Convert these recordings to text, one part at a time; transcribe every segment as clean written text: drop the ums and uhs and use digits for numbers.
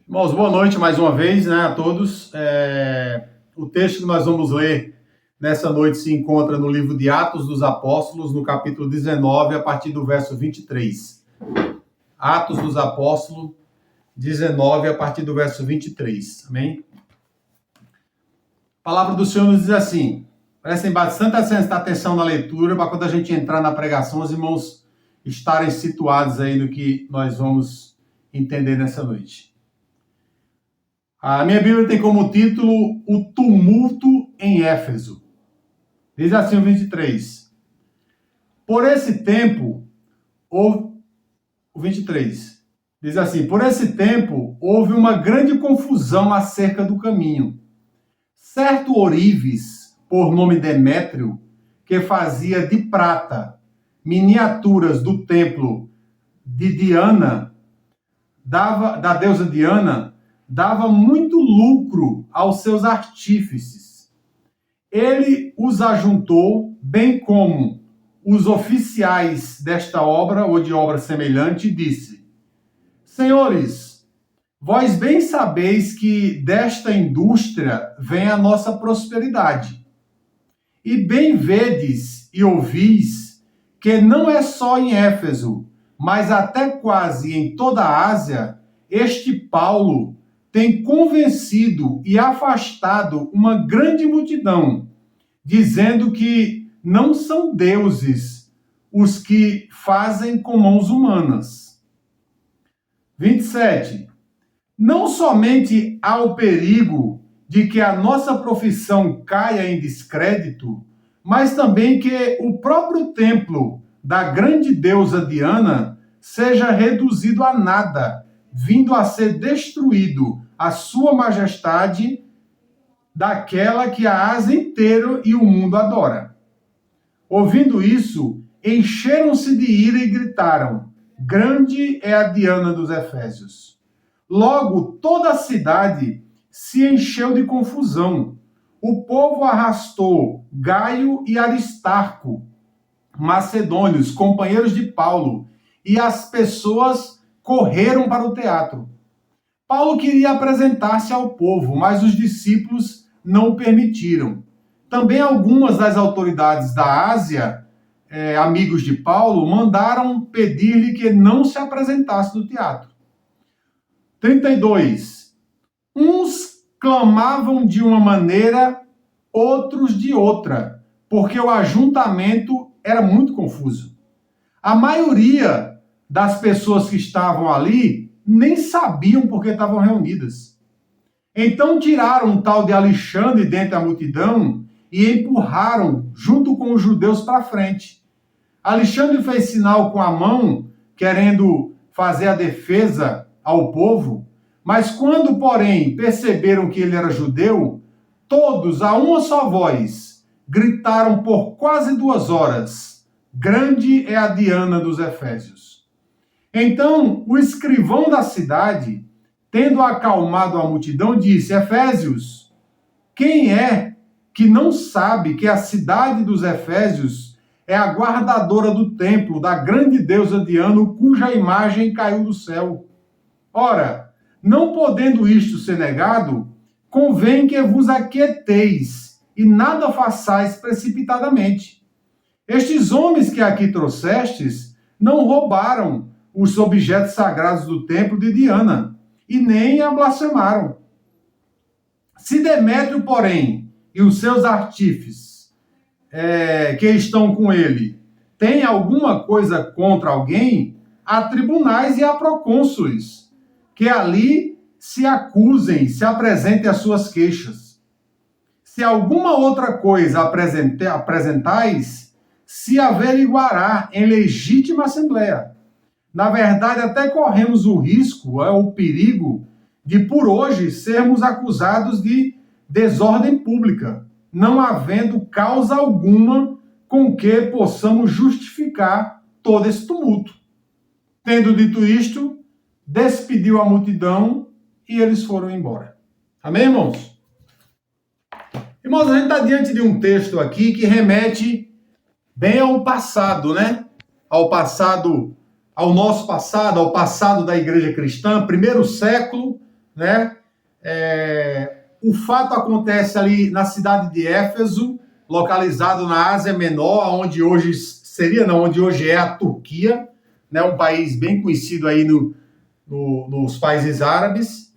Irmãos, boa noite mais uma vez, né, a todos. O texto que nós vamos ler nessa noite se encontra no livro de Atos dos Apóstolos, no capítulo 19, a partir do verso 23. Atos dos Apóstolos, 19, a partir do verso 23. Amém? A palavra do Senhor nos diz assim, prestem bastante atenção na leitura, para quando a gente entrar na pregação, os irmãos estarem situados aí no que nós vamos entender nessa noite. A minha Bíblia tem como título O Tumulto em Éfeso. Diz assim o 23. Por esse tempo, o 23. Diz assim, por esse tempo houve uma grande confusão acerca do caminho. Certo ourives, por nome Demétrio, que fazia de prata miniaturas do templo de Diana, da deusa Diana, dava muito lucro aos seus artífices. Ele os ajuntou, bem como os oficiais desta obra, ou de obra semelhante, e disse: Senhores, vós bem sabeis que desta indústria vem a nossa prosperidade. E bem vedes e ouvis que não é só em Éfeso, mas até quase em toda a Ásia, este Paulo tem convencido e afastado uma grande multidão, dizendo que não são deuses os que fazem com mãos humanas. 27. Não somente há o perigo de que a nossa profissão caia em descrédito, mas também que o próprio templo da grande deusa Diana seja reduzido a nada, vindo a ser destruído a sua majestade daquela que a Ásia inteira e o mundo adora. Ouvindo isso, encheram-se de ira e gritaram: Grande é a Diana dos Efésios. Logo, toda a cidade se encheu de confusão. O povo arrastou Gaio e Aristarco, macedônios, companheiros de Paulo, e as pessoas correram para o teatro. Paulo queria apresentar-se ao povo, mas os discípulos não o permitiram. Também algumas das autoridades da Ásia, amigos de Paulo, mandaram pedir-lhe que não se apresentasse no teatro. 32. Uns clamavam de uma maneira, outros de outra, porque o ajuntamento era muito confuso. A maioria das pessoas que estavam ali nem sabiam por que estavam reunidas. Então tiraram um tal de Alexandre dentre a multidão e empurraram junto com os judeus para frente. Alexandre fez sinal com a mão, querendo fazer a defesa ao povo, mas quando, porém, perceberam que ele era judeu, todos, a uma só voz, gritaram por quase 2 horas: Grande é a Diana dos Efésios. Então, o escrivão da cidade, tendo acalmado a multidão, disse: Efésios, quem é que não sabe que a cidade dos Efésios é a guardadora do templo da grande deusa Diana, cuja imagem caiu do céu? Ora, não podendo isto ser negado, convém que vos aquieteis e nada façais precipitadamente. Estes homens que aqui trouxestes não roubaram os objetos sagrados do templo de Diana, e nem a blasfemaram. Se Demétrio, porém, e os seus artífices, que estão com ele, têm alguma coisa contra alguém, há tribunais e há procônsules, que ali se acusem, se apresentem as suas queixas. Se alguma outra coisa apresentais, se averiguará em legítima assembleia. Na verdade, até corremos o risco, o perigo, de por hoje sermos acusados de desordem pública, não havendo causa alguma com que possamos justificar todo esse tumulto. Tendo dito isto, despediu a multidão e eles foram embora. Amém, irmãos? Irmãos, a gente está diante de um texto aqui que remete bem ao passado, né? Ao passado, ao nosso passado, ao passado da igreja cristã, primeiro século, né? O fato acontece ali na cidade de Éfeso, localizado na Ásia Menor, onde hoje é a Turquia, né? Um país bem conhecido aí nos países árabes.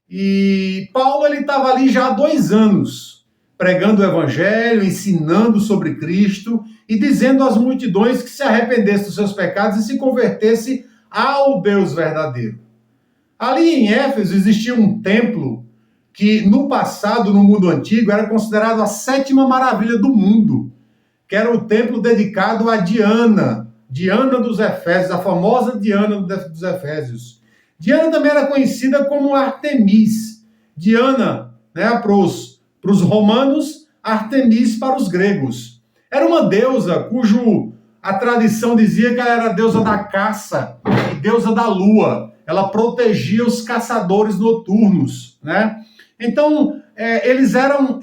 E Paulo ele estava ali já há 2 anos, pregando o evangelho, ensinando sobre Cristo e dizendo às multidões que se arrependessem dos seus pecados e se convertesse ao Deus verdadeiro. Ali em Éfeso existia um templo que no passado, no mundo antigo, era considerado a 7ª maravilha do mundo, que era o templo dedicado a Diana, Diana dos Efésios, a famosa Diana dos Efésios. Diana também era conhecida como Artemis. Diana, né, para os romanos, Artemis para os gregos. Era uma deusa cujo a tradição dizia que ela era a deusa da caça e deusa da lua. Ela protegia os caçadores noturnos, né? Então,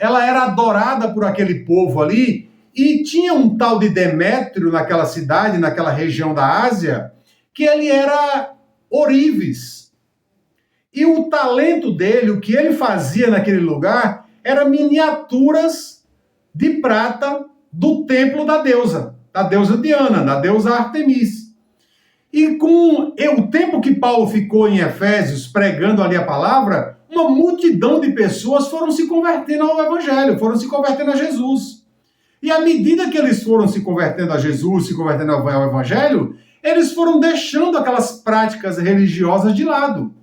ela era adorada por aquele povo ali, e tinha um tal de Demétrio naquela cidade, naquela região da Ásia, que ele era ourives. E o talento dele, o que ele fazia naquele lugar, era miniaturas de prata do templo da deusa Diana, da deusa Artemis. E com o tempo que Paulo ficou em Efésios pregando ali a palavra, uma multidão de pessoas foram se convertendo ao evangelho, foram se convertendo a Jesus. E à medida que eles foram se convertendo a Jesus, se convertendo ao evangelho, eles foram deixando aquelas práticas religiosas de lado.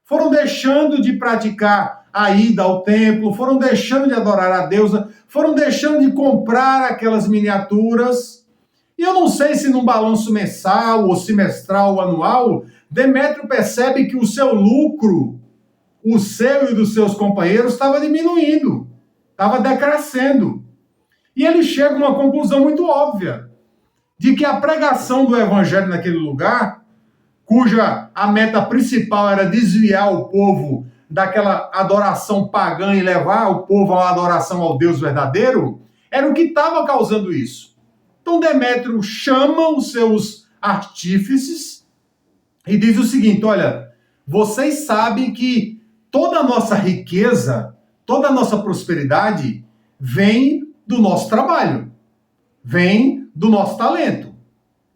Foram deixando de praticar a ida ao templo, foram deixando de adorar a deusa, foram deixando de comprar aquelas miniaturas. E eu não sei se num balanço mensal, ou semestral, ou anual, Demétrio percebe que o seu lucro, o seu e dos seus companheiros, estava diminuindo, estava decrescendo. E ele chega a uma conclusão muito óbvia, de que a pregação do evangelho naquele lugar, cuja a meta principal era desviar o povo daquela adoração pagã e levar o povo à adoração ao Deus verdadeiro, era o que estava causando isso. Então Demétrio chama os seus artífices e diz o seguinte: olha, vocês sabem que toda a nossa riqueza, toda a nossa prosperidade vem do nosso trabalho, vem do nosso talento.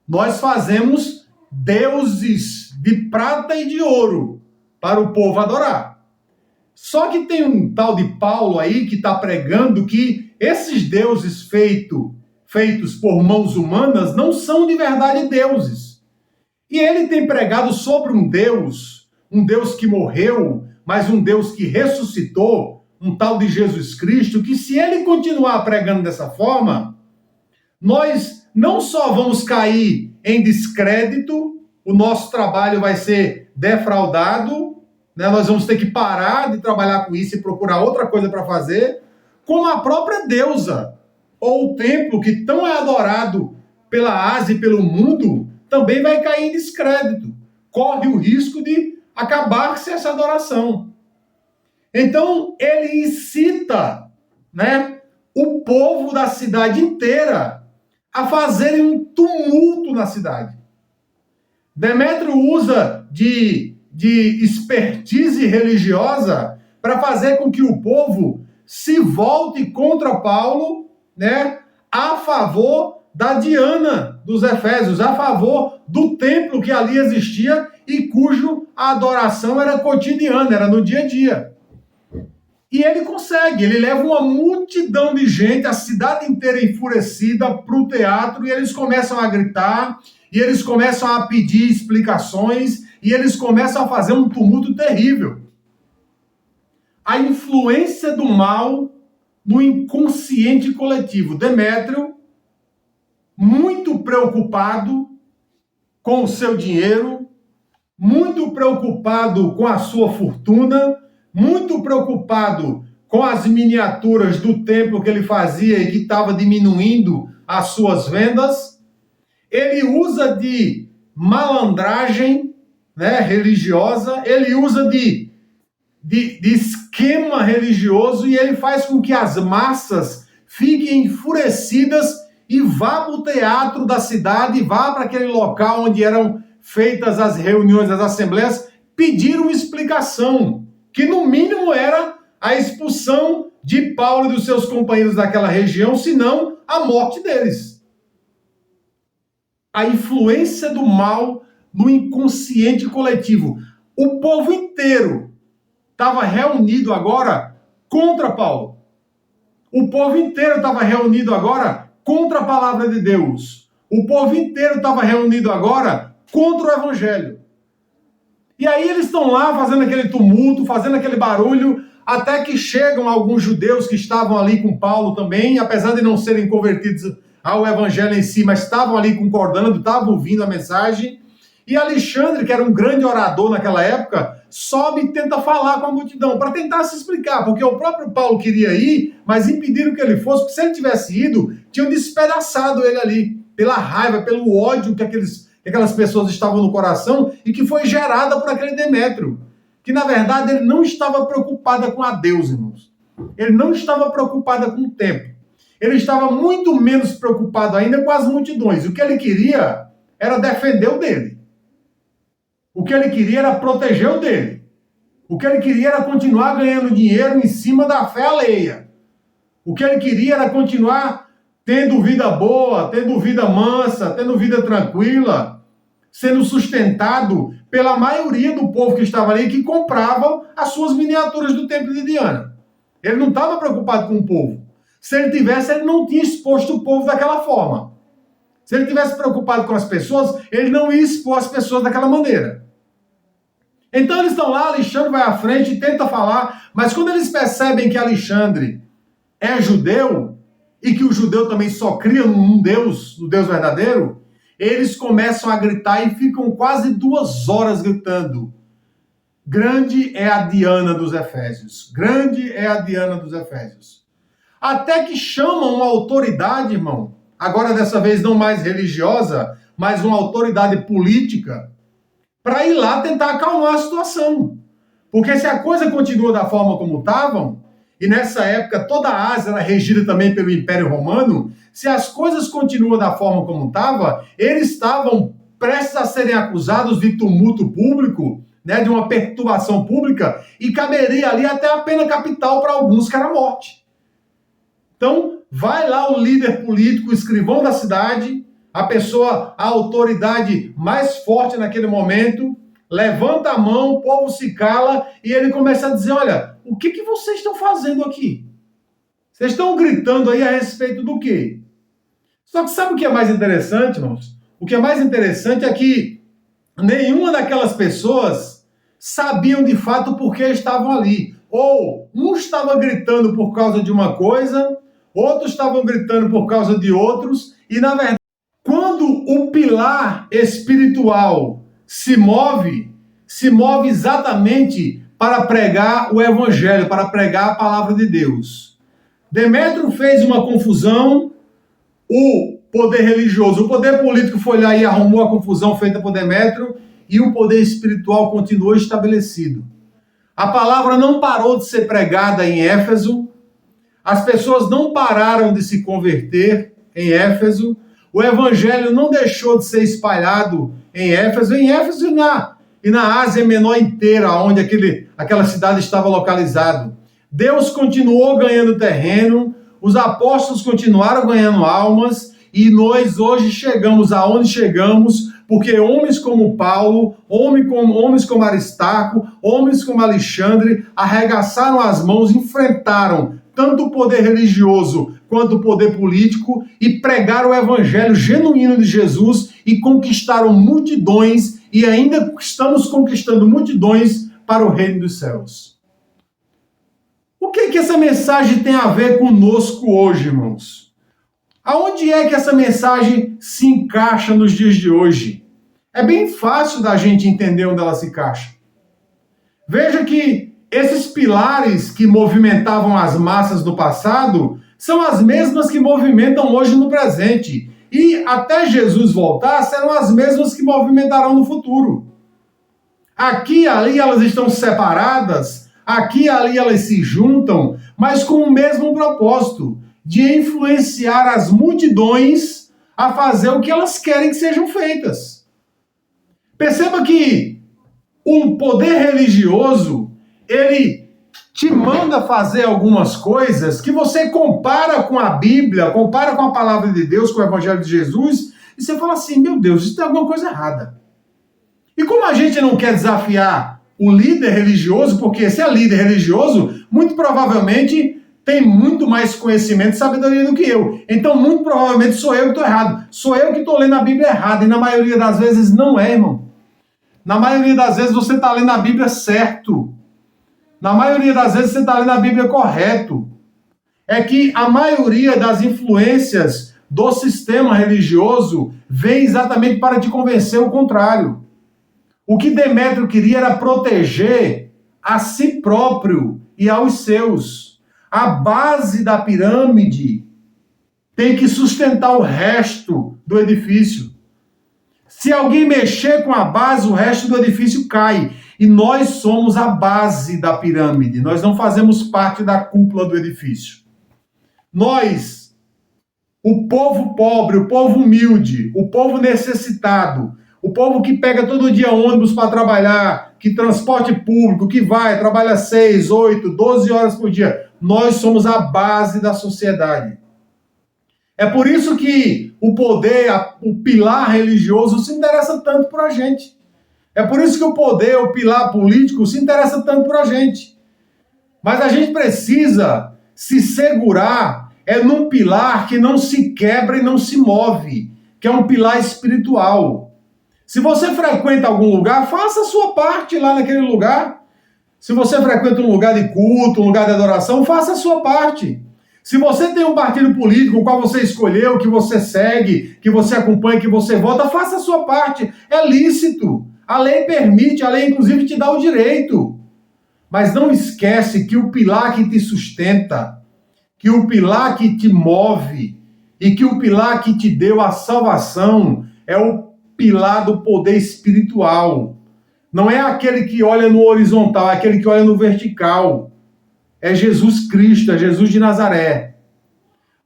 Nós fazemos deuses de prata e de ouro para o povo adorar. Só que tem um tal de Paulo aí que está pregando que esses deuses feitos por mãos humanas não são de verdade deuses. E ele tem pregado sobre um Deus que morreu, mas um Deus que ressuscitou, um tal de Jesus Cristo, que se ele continuar pregando dessa forma, nós não só vamos cair em descrédito, o nosso trabalho vai ser defraudado, né? Nós vamos ter que parar de trabalhar com isso e procurar outra coisa para fazer, como a própria deusa, ou o templo que tão é adorado pela Ásia e pelo mundo, também vai cair em descrédito. Corre o risco de acabar-se essa adoração. Então, ele incita, né, o povo da cidade inteira a fazerem um tumulto na cidade. Demétrio usa de expertise religiosa para fazer com que o povo se volte contra Paulo, né, a favor da Diana dos Efésios, a favor do templo que ali existia e cujo a adoração era cotidiana, era no dia a dia. E ele consegue, ele leva uma multidão de gente, a cidade inteira enfurecida para o teatro, e eles começam a gritar, e eles começam a pedir explicações, e eles começam a fazer um tumulto terrível. A influência do mal no inconsciente coletivo. Demétrio, muito preocupado com o seu dinheiro, muito preocupado com a sua fortuna, muito preocupado com as miniaturas do templo que ele fazia e que estava diminuindo as suas vendas. Ele usa de malandragem, né, religiosa, ele usa de esquema religioso, e ele faz com que as massas fiquem enfurecidas e vá para o teatro da cidade, vá para aquele local onde eram feitas as reuniões, as assembleias, pedir uma explicação. que no mínimo era a expulsão de Paulo e dos seus companheiros daquela região, se não a morte deles. A influência do mal no inconsciente coletivo. O povo inteiro estava reunido agora contra Paulo. O povo inteiro estava reunido agora contra a palavra de Deus. O povo inteiro estava reunido agora contra o evangelho. E aí eles estão lá fazendo aquele tumulto, fazendo aquele barulho, até que chegam alguns judeus que estavam ali com Paulo também, apesar de não serem convertidos ao evangelho em si, mas estavam ali concordando, estavam ouvindo a mensagem. E Alexandre, que era um grande orador naquela época, sobe e tenta falar com a multidão, para tentar se explicar, porque o próprio Paulo queria ir, mas impediram que ele fosse, porque se ele tivesse ido, tinham despedaçado ele ali, pela raiva, pelo ódio que aquelas pessoas estavam no coração e que foi gerada por aquele Demétrio, que na verdade ele não estava preocupado com a Deus, irmãos. Ele não estava preocupado com o tempo. Ele estava muito menos preocupado ainda com as multidões. O que ele queria era defender o dele. O que ele queria era proteger o dele. O que ele queria era continuar ganhando dinheiro em cima da fé alheia. O que ele queria era continuar tendo vida boa, tendo vida mansa, tendo vida tranquila, sendo sustentado pela maioria do povo que estava ali, que compravam as suas miniaturas do templo de Diana. Ele não estava preocupado com o povo. Se ele tivesse, ele não tinha exposto o povo daquela forma. Se ele tivesse preocupado com as pessoas, ele não ia expor as pessoas daquela maneira. Então eles estão lá, Alexandre vai à frente e tenta falar, mas quando eles percebem que Alexandre é judeu, e que o judeu também só cria num Deus, no Deus verdadeiro, eles começam a gritar e ficam quase 2 horas gritando: grande é a Diana dos Efésios, grande é a Diana dos Efésios. Até que chamam uma autoridade, irmão, agora dessa vez não mais religiosa, mas uma autoridade política, para ir lá tentar acalmar a situação. Porque se a coisa continua da forma como estavam, e nessa época toda a Ásia era regida também pelo Império Romano, se as coisas continuam da forma como estava, eles estavam prestes a serem acusados de tumulto público, né, de uma perturbação pública, e caberia ali até a pena capital para alguns, que era a morte. Então, vai lá o líder político, o escrivão da cidade, a autoridade mais forte naquele momento, levanta a mão, o povo se cala e ele começa a dizer: olha, o que vocês estão fazendo aqui? Vocês estão gritando aí a respeito do quê? Só que sabe o que é mais interessante, irmãos? O que é mais interessante é que nenhuma daquelas pessoas sabiam de fato por que estavam ali. Ou um estava gritando por causa de uma coisa, outros estavam gritando por causa de outros, e na verdade, quando o pilar espiritual se move exatamente para pregar o evangelho, para pregar a palavra de Deus. Demétrio fez uma confusão, o poder religioso, o poder político foi lá e arrumou a confusão feita por Demétrio, e o poder espiritual continuou estabelecido. A palavra não parou de ser pregada em Éfeso, as pessoas não pararam de se converter em Éfeso, o evangelho não deixou de ser espalhado em Éfeso e na Ásia Menor inteira, onde aquela cidade estava localizada. Deus continuou ganhando terreno, os apóstolos continuaram ganhando almas, e nós hoje chegamos aonde chegamos, porque homens como Paulo, homens como Aristarco, homens como Alexandre, arregaçaram as mãos, enfrentaram tanto o poder religioso quanto o poder político e pregaram o evangelho genuíno de Jesus e conquistaram multidões, e ainda estamos conquistando multidões para o reino dos céus. O que essa mensagem tem a ver conosco hoje, irmãos? Aonde é que essa mensagem se encaixa nos dias de hoje? É bem fácil da gente entender onde ela se encaixa. Veja que esses pilares que movimentavam as massas no passado são as mesmas que movimentam hoje no presente. E até Jesus voltar, serão as mesmas que movimentarão no futuro. Aqui e ali elas estão separadas, aqui e ali elas se juntam, mas com o mesmo propósito, de influenciar as multidões a fazer o que elas querem que sejam feitas. Perceba que o poder religioso, ele te manda fazer algumas coisas que você compara com a Bíblia, compara com a palavra de Deus, com o Evangelho de Jesus, e você fala assim, meu Deus, isso tem alguma coisa errada. E como a gente não quer desafiar o líder religioso, porque se é líder religioso, muito provavelmente tem muito mais conhecimento e sabedoria do que eu. Então, muito provavelmente sou eu que estou errado. Sou eu que estou lendo a Bíblia errada, e na maioria das vezes não é, irmão. Na maioria das vezes você está lendo a Bíblia certo. Na maioria das vezes você está lendo a Bíblia correto. É que a maioria das influências do sistema religioso vem exatamente para te convencer o contrário. O que Demétrio queria era proteger a si próprio e aos seus. A base da pirâmide tem que sustentar o resto do edifício. Se alguém mexer com a base, o resto do edifício cai. E nós somos a base da pirâmide. Nós não fazemos parte da cúpula do edifício. Nós, o povo pobre, o povo humilde, o povo necessitado, o povo que pega todo dia ônibus para trabalhar, que transporte público, que vai, trabalha 6, 8, 12 horas por dia. Nós somos a base da sociedade. É por isso que o poder, o pilar religioso se interessa tanto por a gente. É por isso que o poder, o pilar político se interessa tanto por a gente. Mas a gente precisa se segurar num pilar que não se quebra e não se move, que é um pilar espiritual. Se você frequenta algum lugar, faça a sua parte lá naquele lugar. Se você frequenta um lugar de culto, um lugar de adoração, faça a sua parte. Se você tem um partido político, o qual você escolheu, que você segue, que você acompanha, que você vota, faça a sua parte. É lícito. A lei permite, a lei inclusive te dá o direito. Mas não esquece que o pilar que te sustenta, que o pilar que te move e que o pilar que te deu a salvação é o pilar do poder espiritual. Não é aquele que olha no horizontal, é aquele que olha no vertical. É Jesus Cristo, é Jesus de Nazaré.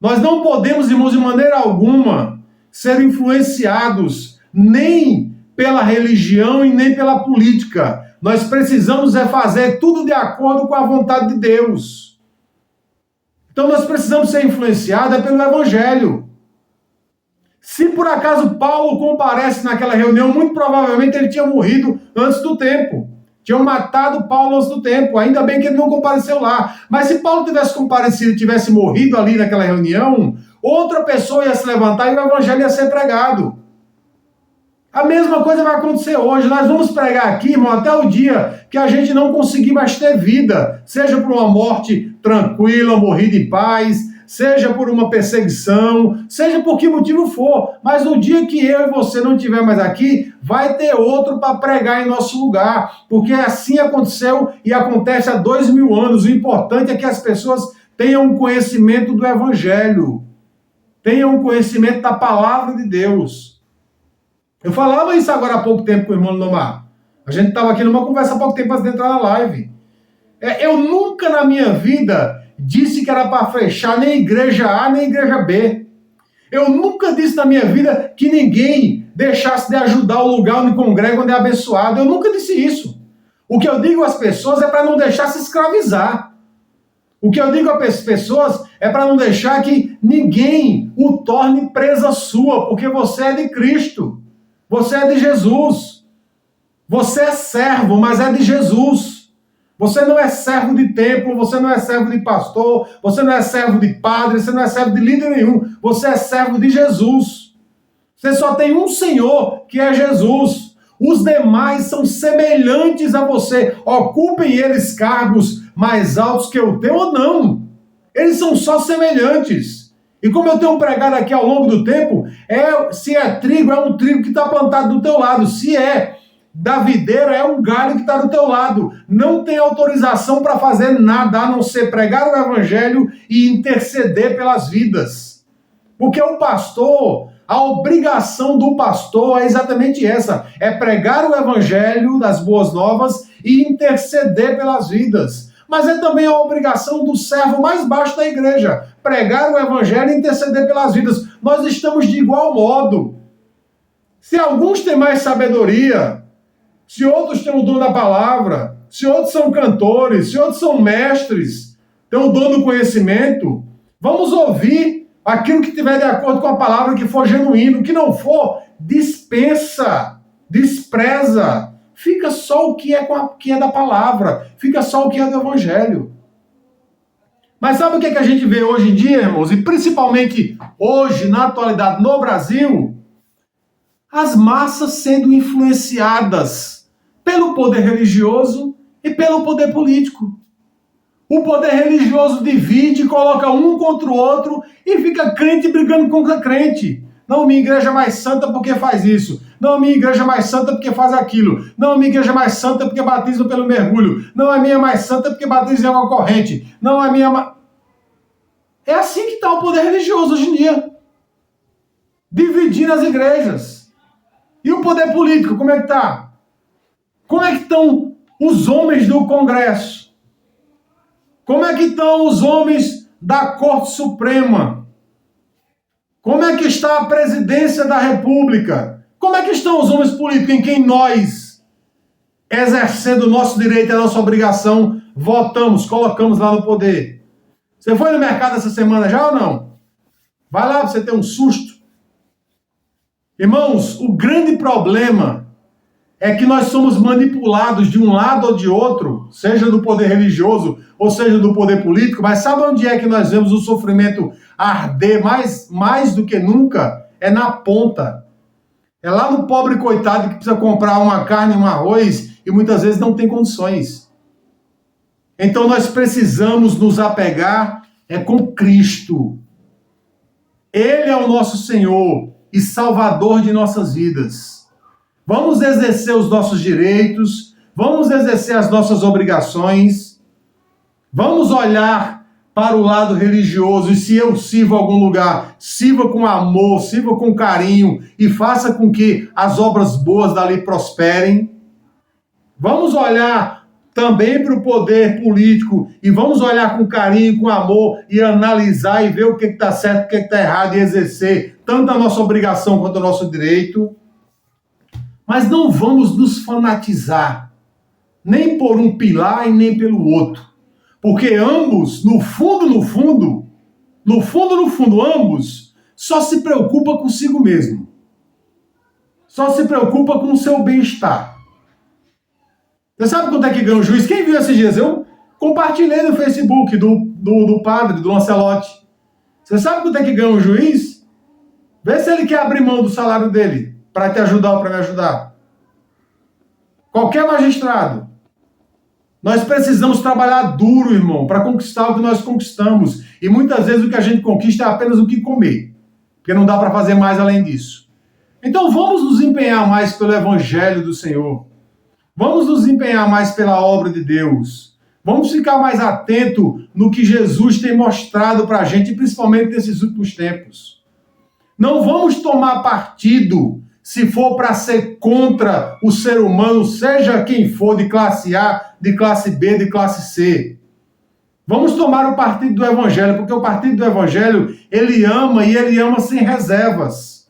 Nós não podemos, irmãos, de maneira alguma, ser influenciados nem pela religião e nem pela política. Nós precisamos fazer tudo de acordo com a vontade de Deus. Então nós precisamos ser influenciados pelo Evangelho. Se por acaso Paulo comparece naquela reunião, muito provavelmente ele tinha morrido antes do tempo. Tinham matado Paulo antes do tempo. Ainda bem que ele não compareceu lá. Mas se Paulo tivesse comparecido e tivesse morrido ali naquela reunião, outra pessoa ia se levantar e o evangelho ia ser pregado. A mesma coisa vai acontecer hoje. Nós vamos pregar aqui, irmão, até o dia que a gente não conseguir mais ter vida. Seja por uma morte tranquila, morrida em paz, seja por uma perseguição, seja por que motivo for. Mas no dia que eu e você não estiver mais aqui, vai ter outro para pregar em nosso lugar. Porque assim aconteceu e acontece há 2000 anos. O importante é que as pessoas tenham um conhecimento do Evangelho. Tenham um conhecimento da palavra de Deus. Eu falava isso agora há pouco tempo com o irmão Nomar. A gente estava aqui numa conversa há pouco tempo antes de entrar na live. Eu nunca na minha vida disse que era para fechar nem igreja A nem igreja B. Eu nunca disse na minha vida que ninguém deixasse de ajudar o lugar onde congrega, onde é abençoado. Eu nunca disse isso. O que eu digo às pessoas é para não deixar se escravizar. O que eu digo às pessoas é para não deixar que ninguém o torne presa sua, porque você é de Cristo. Você é de Jesus. Você é servo, mas é de Jesus. Você não é servo de templo, você não é servo de pastor, você não é servo de padre, você não é servo de líder nenhum. Você é servo de Jesus. Você só tem um Senhor, que é Jesus. Os demais são semelhantes a você. Ocupem eles cargos mais altos que o teu ou não. Eles são só semelhantes. E como eu tenho pregado aqui ao longo do tempo, se é trigo, é um trigo que está plantado do teu lado. Se é da videira, é um galho que está do teu lado. Não tem autorização para fazer nada, a não ser pregar o evangelho e interceder pelas vidas. Porque o pastor, a obrigação do pastor é exatamente essa, é pregar o evangelho das boas novas e interceder pelas vidas. Mas é também a obrigação do servo mais baixo da igreja, pregar o evangelho e interceder pelas vidas. Nós estamos de igual modo. Se alguns têm mais sabedoria, se outros têm o dom da palavra, se outros são cantores, se outros são mestres, têm o dom do conhecimento, vamos ouvir aquilo que tiver de acordo com a palavra, que for genuíno. O que não for, dispensa, despreza. Fica só o que é da palavra, fica só o que é do evangelho. Mas sabe o que a gente vê hoje em dia, irmãos? E principalmente hoje, na atualidade, no Brasil? As massas sendo influenciadas pelo poder religioso e pelo poder político. O poder religioso divide, coloca um contra o outro e fica crente brigando contra crente. Não, minha igreja é mais santa porque faz isso. Não, minha igreja é mais santa porque faz aquilo. Não, minha igreja é mais santa porque batiza pelo mergulho. Não, a minha é mais santa porque batiza em água corrente. Não, a minha... É assim que está o poder religioso hoje em dia. Dividindo as igrejas. E o poder político, como é que está? Como é que estão os homens do Congresso? Como é que estão os homens da Corte Suprema? Como é que está a presidência da República? Como é que estão os homens políticos em quem nós, exercendo o nosso direito e a nossa obrigação, votamos, colocamos lá no poder? Você foi no mercado essa semana já ou não? Vai lá para você ter um susto. Irmãos, o grande problema é que nós somos manipulados de um lado ou de outro, seja do poder religioso ou seja do poder político, mas sabe onde é que nós vemos o sofrimento arder mais do que nunca? É na ponta. É lá no pobre coitado que precisa comprar uma carne, um arroz e muitas vezes não tem condições. Então nós precisamos nos apegar com Cristo. Ele é o nosso Senhor e Salvador de nossas vidas. Vamos exercer os nossos direitos, vamos exercer as nossas obrigações, vamos olhar para o lado religioso e se eu sirvo a algum lugar, sirva com amor, sirva com carinho e faça com que as obras boas dali prosperem. Vamos olhar também para o poder político e vamos olhar com carinho, com amor e analisar e ver o que está certo, o que está errado e exercer tanto a nossa obrigação quanto o nosso direito. Mas não vamos nos fanatizar, nem por um pilar e nem pelo outro. Porque ambos, no fundo, ambos só se preocupam consigo mesmo. Só se preocupa com o seu bem-estar. Você sabe quanto é que ganha o juiz? Quem viu esses dias? Eu compartilhei no Facebook do padre, do Lancelotti. Você sabe quanto é que ganha o juiz? Vê se ele quer abrir mão do salário dele para te ajudar ou para me ajudar. Qualquer magistrado. Nós precisamos trabalhar duro, irmão, para conquistar o que nós conquistamos. E muitas vezes o que a gente conquista é apenas o que comer. Porque não dá para fazer mais além disso. Então vamos nos empenhar mais pelo Evangelho do Senhor. Vamos nos empenhar mais pela obra de Deus. Vamos ficar mais atento no que Jesus tem mostrado para a gente, principalmente nesses últimos tempos. Não vamos tomar partido se for para ser contra o ser humano, seja quem for, de classe A, de classe B, de classe C. Vamos tomar o partido do Evangelho, porque o partido do Evangelho, ele ama e ele ama sem reservas.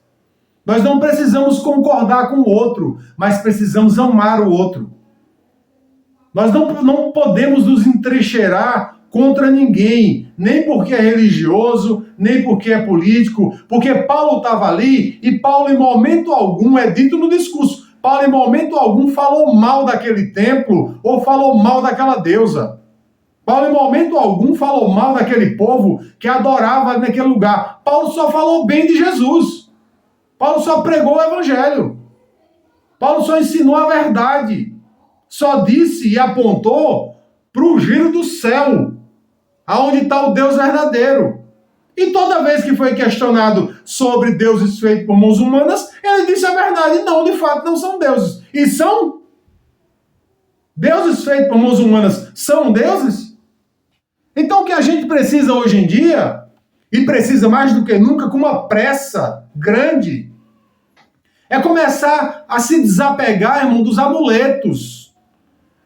Nós não precisamos concordar com o outro, mas precisamos amar o outro. Nós não podemos nos entrincheirar contra ninguém, nem porque é religioso, nem porque é político, porque Paulo estava ali e Paulo em momento algum, é dito no discurso, Paulo em momento algum falou mal daquele templo ou falou mal daquela deusa. Paulo em momento algum falou mal daquele povo que adorava ali naquele lugar. Paulo só falou bem de Jesus. Paulo só pregou o Evangelho. Paulo só ensinou a verdade. Só disse e apontou para o giro do céu, aonde está o Deus verdadeiro. E toda vez que foi questionado sobre deuses feitos por mãos humanas, ele disse a verdade. Não, de fato, não são deuses. E são? Deuses feitos por mãos humanas são deuses? Então o que a gente precisa hoje em dia, e precisa mais do que nunca, com uma pressa grande, é começar a se desapegar, irmão, dos amuletos.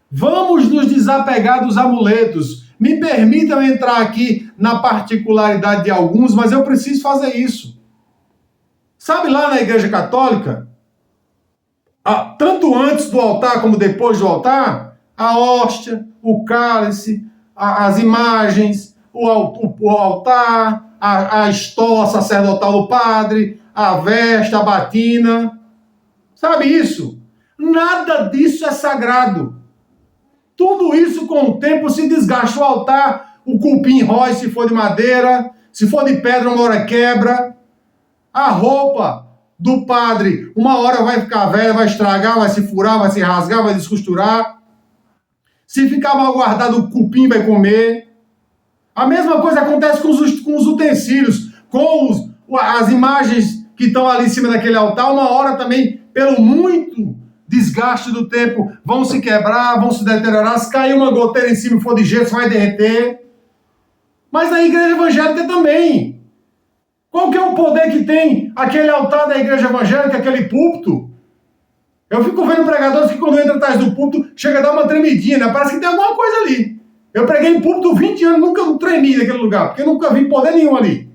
Vamos nos desapegar dos amuletos. Me permitam entrar aqui na particularidade de alguns, mas eu preciso fazer isso. Sabe lá na Igreja Católica, tanto antes do altar como depois do altar, a hóstia, o cálice, as imagens, o altar, a estola sacerdotal do padre, a veste, a batina. Sabe isso? Nada disso é sagrado. Tudo isso com o tempo se desgasta. O altar, o cupim rói se for de madeira, se for de pedra uma hora quebra. A roupa do padre, uma hora vai ficar velha, vai estragar, vai se furar, vai se rasgar, vai descosturar. Se ficar mal guardado, o cupim vai comer. A mesma coisa acontece com os utensílios, com as imagens que estão ali em cima daquele altar. Uma hora também, pelo muito desgaste do tempo, vão se quebrar, vão se deteriorar. Se cair uma goteira em cima e for de gesso, vai derreter. Mas na igreja evangélica também. Qual que é o poder que tem aquele altar da igreja evangélica, aquele púlpito? Eu fico vendo pregadores que quando entram atrás do púlpito, chega a dar uma tremidinha, né? Parece que tem alguma coisa ali. Eu preguei em púlpito 20 anos, nunca tremi naquele lugar, porque eu nunca vi poder nenhum ali.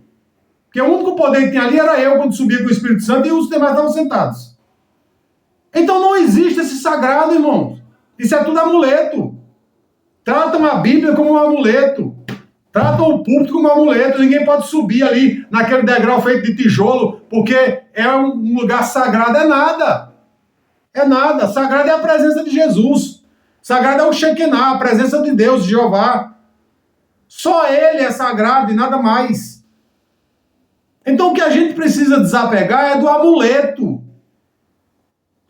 Porque o único poder que tinha ali era eu quando subia com o Espírito Santo e os demais estavam sentados. Então não existe esse sagrado, irmãos. Isso é tudo amuleto. Tratam a Bíblia como um amuleto. Tratam o púlpito como um amuleto. Ninguém pode subir ali naquele degrau feito de tijolo, porque é um lugar sagrado. É nada. É nada. Sagrado é a presença de Jesus. Sagrado é o Shekinah, a presença de Deus, de Jeová. Só Ele é sagrado e nada mais. Então o que a gente precisa desapegar é do amuleto.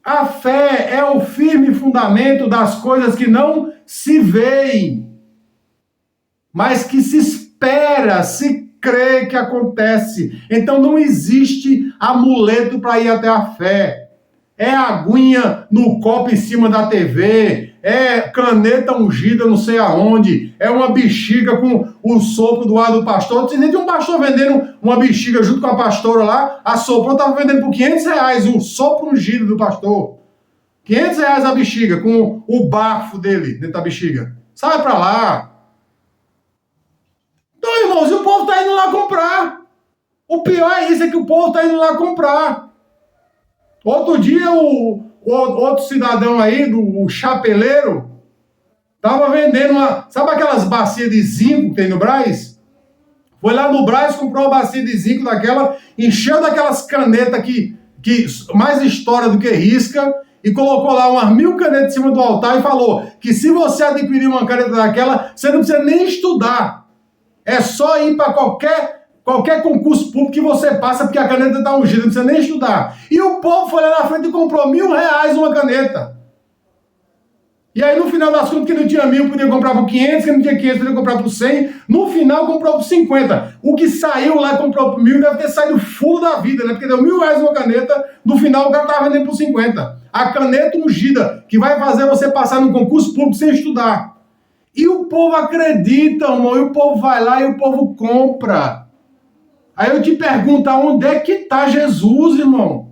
A fé é o firme fundamento das coisas que não se veem, mas que se espera, se crê que acontece. Então não existe amuleto para ir até a fé. É aguinha no copo em cima da TV, é caneta ungida não sei aonde, é uma bexiga com o sopro do ar do pastor. Tinha um pastor vendendo uma bexiga junto com a pastora lá, a soprou, estava vendendo por R$500 o sopro ungido do pastor. R$500 a bexiga, com o bafo dele dentro da bexiga. Sai pra lá. Então, irmãos, o povo está indo lá comprar. O pior é isso, é que o povo está indo lá comprar. Outro dia, o outro cidadão aí, o chapeleiro, estava vendendo uma... Sabe aquelas bacias de zinco que tem no Brás? Foi lá no Brás, comprou uma bacia de zinco daquela, encheu daquelas canetas que mais estoura do que risca, e colocou lá umas 1000 canetas em cima do altar e falou que se você adquirir uma caneta daquela, você não precisa nem estudar. É só ir para qualquer concurso público que você passa, porque a caneta está ungida, não precisa nem estudar. E o povo foi lá na frente e comprou R$1.000 uma caneta. E aí, no final das contas, que não tinha 1.000, podia comprar por 500, que não tinha 500, podia comprar por 100. No final, comprou por 50. O que saiu lá e comprou por 1.000 deve ter saído fulo da vida, né? Porque deu R$1.000 uma caneta, no final o cara estava vendendo por 50. A caneta ungida, que vai fazer você passar num concurso público sem estudar. E o povo acredita, irmão, e o povo vai lá e o povo compra. Aí eu te pergunto, aonde é que está Jesus, irmão?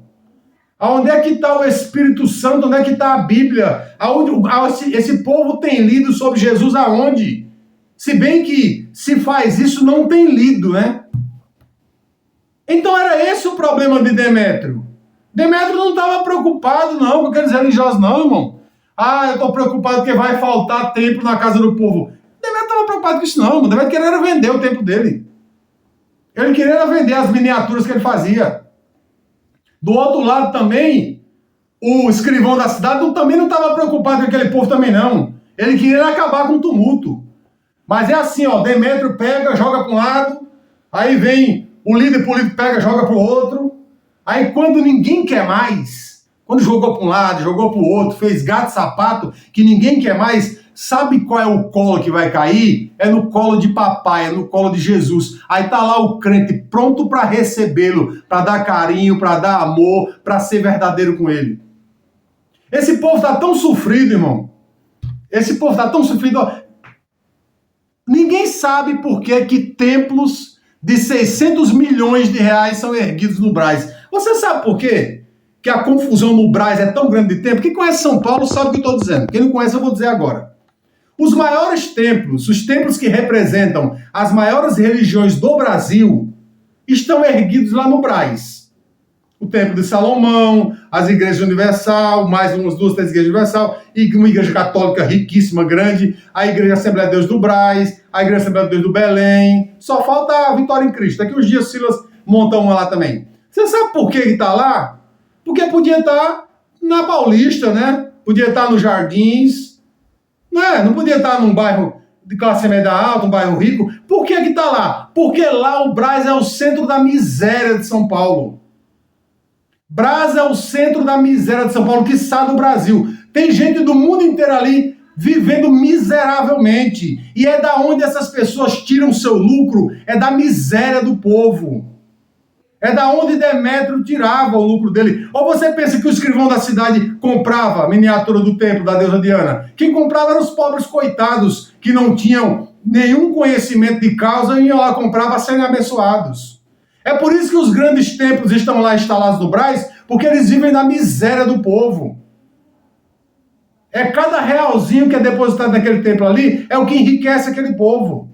Aonde é que está o Espírito Santo? Onde é que está a Bíblia? Esse povo tem lido sobre Jesus aonde? Se bem que se faz isso, não tem lido, né? Então era esse o problema de Demétrio. Demétrio não estava preocupado, não, com aqueles religiosos, não, irmão. Eu estou preocupado porque vai faltar templo na casa do povo. Demétrio não estava preocupado com isso, não, irmão. Demétrio queria vender o templo dele. Ele queria vender as miniaturas que ele fazia. Do outro lado também, o escrivão da cidade também não estava preocupado com aquele povo também, não. Ele queria acabar com o tumulto. Mas é assim, ó, Demétrio pega, joga para um lado, aí vem o líder político, pega, joga para o outro. Aí quando ninguém quer mais, quando jogou para um lado, jogou para o outro, fez gato sapato, que ninguém quer mais, sabe qual é o colo que vai cair? É no colo de papai, é no colo de Jesus. Aí tá lá o crente pronto para recebê-lo, para dar carinho, para dar amor, para ser verdadeiro com ele. Esse povo tá tão sofrido, irmão. Esse povo tá tão sofrido. Ó. Ninguém sabe por que templos de 600 milhões de reais são erguidos no Brás. Você sabe por quê? Que a confusão no Brás é tão grande de tempo? Quem conhece São Paulo sabe o que eu estou dizendo. Quem não conhece, eu vou dizer agora. Os maiores templos, os templos que representam as maiores religiões do Brasil, estão erguidos lá no Brás. o Templo de Salomão, as igrejas universal, mais umas 2, 3 igrejas universal, e uma igreja católica riquíssima, grande, a Igreja Assembleia de Deus do Brás, a Igreja Assembleia de Deus do Belém. Só falta a Vitória em Cristo. Daqui uns dias o Silas monta uma lá também. Você sabe por que ele está lá? Porque podia estar na Paulista, né? Podia estar nos Jardins, né? Não podia estar num bairro de classe média alta, um bairro rico. Por que está lá? Porque lá o Brás é o centro da miséria de São Paulo. Brás é o centro da miséria de São Paulo, quiçá do Brasil. Tem gente do mundo inteiro ali vivendo miseravelmente. E é da onde essas pessoas tiram seu lucro, é da miséria do povo. É da onde Demétrio tirava o lucro dele. Ou você pensa que o escrivão da cidade comprava a miniatura do templo da deusa Diana? Quem comprava eram os pobres coitados, que não tinham nenhum conhecimento de causa e iam lá comprar para serem abençoados. É por isso que os grandes templos estão lá instalados no Brás, porque eles vivem da miséria do povo. É cada realzinho que é depositado naquele templo ali, é o que enriquece aquele povo.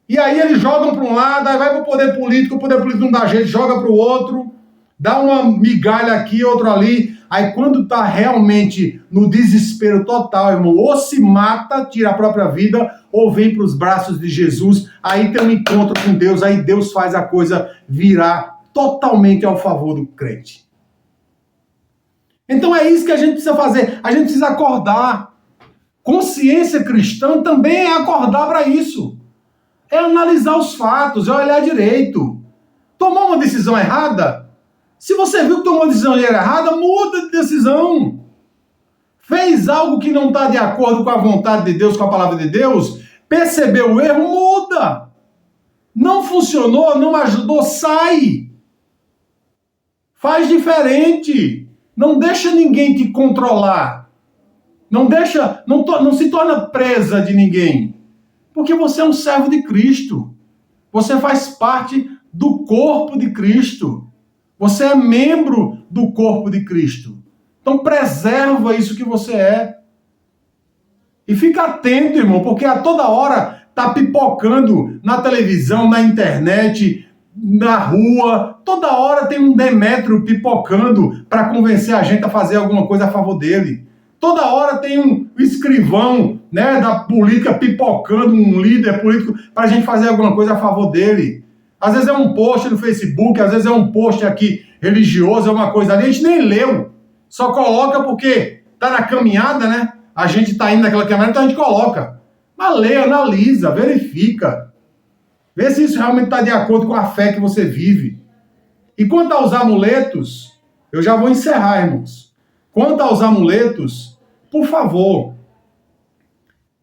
E aí eles jogam para um lado, aí vai para o poder político não dá jeito, joga para o outro, dá uma migalha aqui, outro ali. Aí quando está realmente no desespero total, irmão, ou se mata, tira a própria vida, ou vem para os braços de Jesus, aí tem um encontro com Deus, aí Deus faz a coisa virar totalmente ao favor do crente. Então é isso que a gente precisa fazer, a gente precisa acordar. Consciência cristã também é acordar para isso. É analisar os fatos, é olhar direito. Tomar uma decisão errada? Se você viu que tomou uma decisão errada, muda de decisão. Fez algo que não está de acordo com a vontade de Deus, com a palavra de Deus, percebeu o erro, muda. Não funcionou, não ajudou, sai. Faz diferente. Não deixa ninguém te controlar. Não se torna presa de ninguém. Porque você é um servo de Cristo. Você faz parte do corpo de Cristo. Você é membro do corpo de Cristo. Então preserva isso que você é. E fica atento, irmão, porque a toda hora tá pipocando na televisão, na internet, na rua. Toda hora tem um Demétrio pipocando para convencer a gente a fazer alguma coisa a favor dele. Toda hora tem um escrivão, né, da política pipocando, um líder político, para a gente fazer alguma coisa a favor dele. Às vezes é um post no Facebook, às vezes é um post aqui religioso, é uma coisa ali, a gente nem leu. Só coloca porque tá na caminhada, né? A gente tá indo naquela caminhada, então a gente coloca. Mas lê, analisa, verifica. Vê se isso realmente está de acordo com a fé que você vive. E quanto aos amuletos, eu já vou encerrar, irmãos. Quanto aos amuletos, por favor,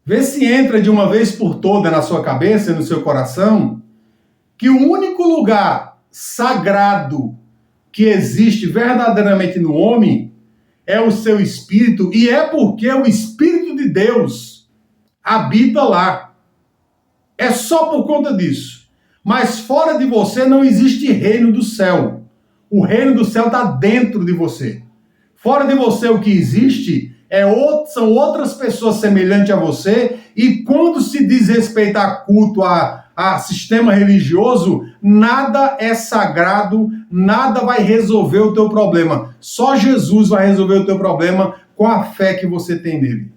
vê se entra de uma vez por toda na sua cabeça e no seu coração que o único lugar sagrado que existe verdadeiramente no homem é o seu espírito, e é porque o Espírito de Deus habita lá. É só por conta disso. Mas fora de você não existe reino do céu. O reino do céu está dentro de você. Fora de você o que existe são outras pessoas semelhantes a você, e quando se diz respeito a culto, a sistema religioso, nada é sagrado, nada vai resolver o teu problema. Só Jesus vai resolver o teu problema com a fé que você tem nele.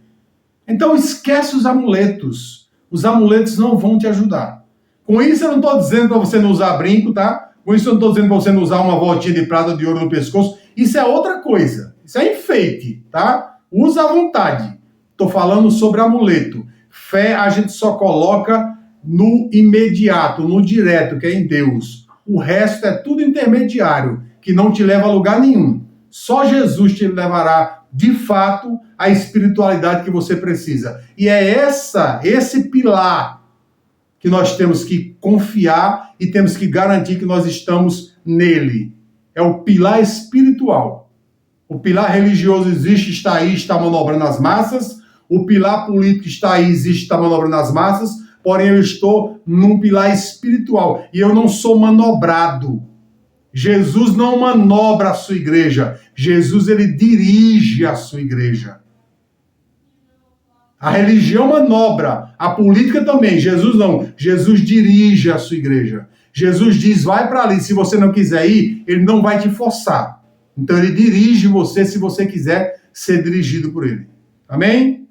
Então esquece os amuletos. Os amuletos não vão te ajudar. Com isso eu não estou dizendo para você não usar brinco, tá? Com isso eu não estou dizendo para você não usar uma voltinha de prata ou de ouro no pescoço. Isso é outra coisa. Isso é enfeite, tá? Usa à vontade. Estou falando sobre amuleto. Fé a gente só coloca no imediato, no direto, que é em Deus. O resto é tudo intermediário, que não te leva a lugar nenhum. Só Jesus te levará, de fato, à espiritualidade que você precisa. E é esse pilar que nós temos que confiar e temos que garantir que nós estamos nele. É o pilar espiritual. O pilar religioso existe, está aí, está manobrando as massas. O pilar político está aí, existe, está manobrando as massas. Porém, eu estou num pilar espiritual. E eu não sou manobrado. Jesus não manobra a sua igreja. Jesus, ele dirige a sua igreja. A religião manobra. A política também. Jesus não. Jesus dirige a sua igreja. Jesus diz, vai para ali, se você não quiser ir, ele não vai te forçar. Então ele dirige você se você quiser ser dirigido por ele. Amém?